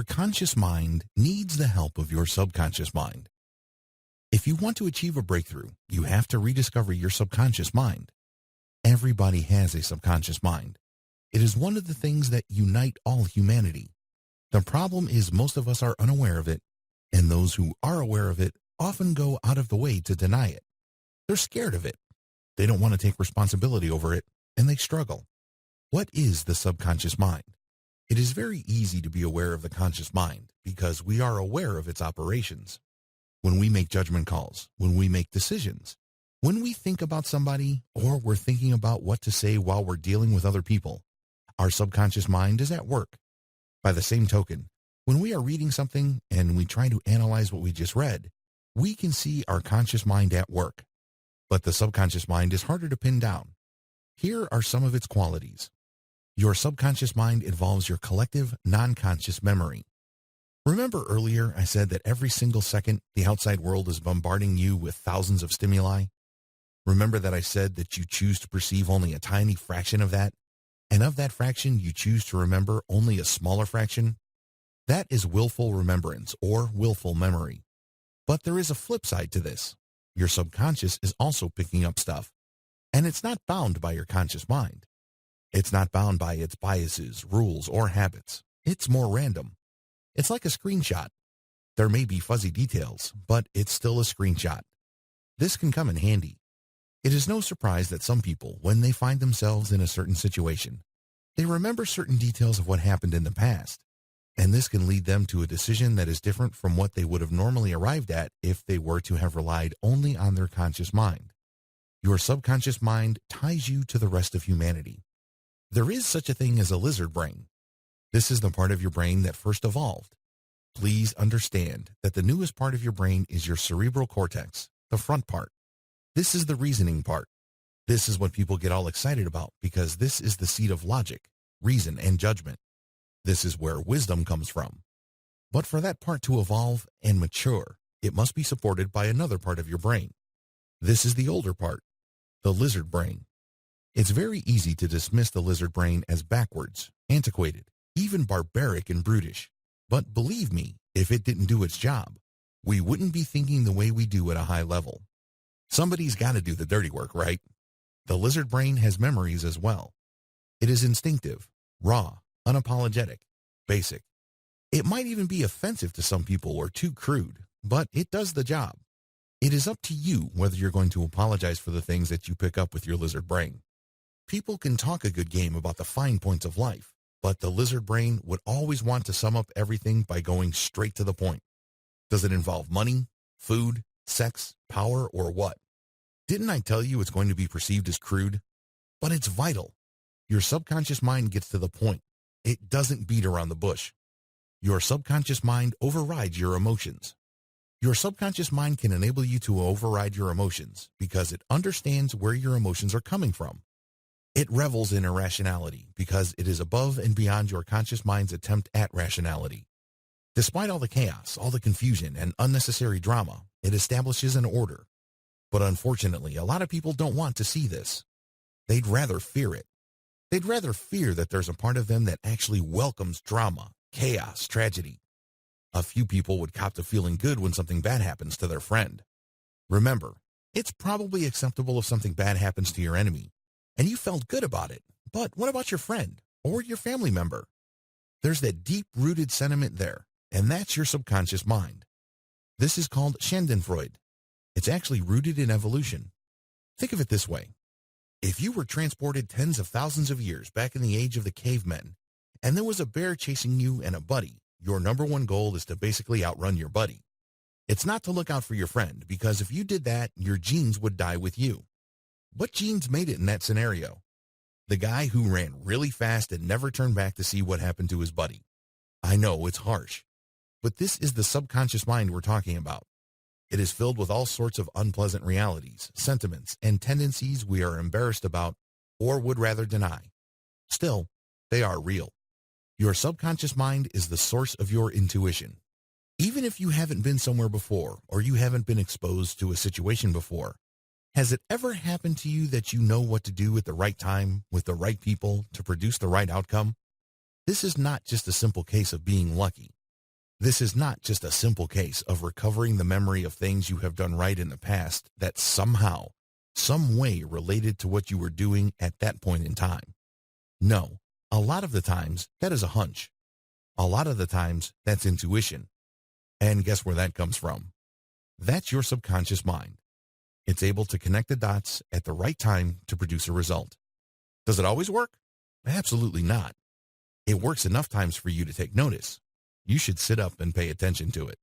Your conscious mind needs the help of your subconscious mind. If you want to achieve a breakthrough, you have to rediscover your subconscious mind. Everybody has a subconscious mind. It is one of the things that unite all humanity. The problem is most of us are unaware of it, and those who are aware of it often go out of the way to deny it. They're scared of it. They don't want to take responsibility over it, and they struggle. What is the subconscious mind? It is very easy to be aware of the conscious mind because we are aware of its operations. When we make judgment calls, when we make decisions, when we think about somebody, or we're thinking about what to say while we're dealing with other people, our subconscious mind is at work. By the same token, when we are reading something and we try to analyze what we just read, we can see our conscious mind at work. But the subconscious mind is harder to pin down. Here are some of its qualities. Your subconscious mind involves your collective, non-conscious memory. Remember earlier I said that every single second the outside world is bombarding you with thousands of stimuli? Remember that I said that you choose to perceive only a tiny fraction of that? And of that fraction you choose to remember only a smaller fraction? That is willful remembrance or willful memory. But there is a flip side to this. Your subconscious is also picking up stuff. And it's not bound by your conscious mind. It's not bound by its biases, rules, or habits. It's more random. It's like a screenshot. There may be fuzzy details, but it's still a screenshot. This can come in handy. It is no surprise that some people, when they find themselves in a certain situation, they remember certain details of what happened in the past, and this can lead them to a decision that is different from what they would have normally arrived at if they were to have relied only on their conscious mind. Your subconscious mind ties you to the rest of humanity. There is such a thing as a lizard brain. This is the part of your brain that first evolved. Please understand that the newest part of your brain is your cerebral cortex, the front part. This is the reasoning part. This is what people get all excited about because this is the seat of logic, reason, and judgment. This is where wisdom comes from. But for that part to evolve and mature, it must be supported by another part of your brain. This is the older part, the lizard brain. It's very easy to dismiss the lizard brain as backwards, antiquated, even barbaric and brutish. But believe me, if it didn't do its job, we wouldn't be thinking the way we do at a high level. Somebody's got to do the dirty work, right? The lizard brain has memories as well. It is instinctive, raw, unapologetic, basic. It might even be offensive to some people or too crude, but it does the job. It is up to you whether you're going to apologize for the things that you pick up with your lizard brain. People can talk a good game about the fine points of life, but the lizard brain would always want to sum up everything by going straight to the point. Does it involve money, food, sex, power, or what? Didn't I tell you it's going to be perceived as crude? But it's vital. Your subconscious mind gets to the point. It doesn't beat around the bush. Your subconscious mind overrides your emotions. Your subconscious mind can enable you to override your emotions because it understands where your emotions are coming from. It revels in irrationality because it is above and beyond your conscious mind's attempt at rationality. Despite all the chaos, all the confusion, and unnecessary drama, it establishes an order. But unfortunately, a lot of people don't want to see this. They'd rather fear it. They'd rather fear that there's a part of them that actually welcomes drama, chaos, tragedy. A few people would cop to feeling good when something bad happens to their friend. Remember, it's probably acceptable if something bad happens to your enemy, and you felt good about it. But what about your friend or your family member? There's that deep-rooted sentiment there, and that's your subconscious mind. This is called Schadenfreude. It's actually rooted in evolution. Think of it this way. If you were transported tens of thousands of years back in the age of the cavemen, and there was a bear chasing you and a buddy, your number one goal is to basically outrun your buddy. It's not to look out for your friend, because if you did that, your genes would die with you. What genes made it in that scenario? The guy who ran really fast and never turned back to see what happened to his buddy. I know, it's harsh. But this is the subconscious mind we're talking about. It is filled with all sorts of unpleasant realities, sentiments, and tendencies we are embarrassed about or would rather deny. Still, they are real. Your subconscious mind is the source of your intuition. Even if you haven't been somewhere before or you haven't been exposed to a situation before, has it ever happened to you that you know what to do at the right time with the right people to produce the right outcome? This is not just a simple case of being lucky. This is not just a simple case of recovering the memory of things you have done right in the past that somehow, some way related to what you were doing at that point in time. No, a lot of the times that is a hunch. A lot of the times that's intuition. And guess where that comes from? That's your subconscious mind. It's able to connect the dots at the right time to produce a result. Does it always work? Absolutely not. It works enough times for you to take notice. You should sit up and pay attention to it.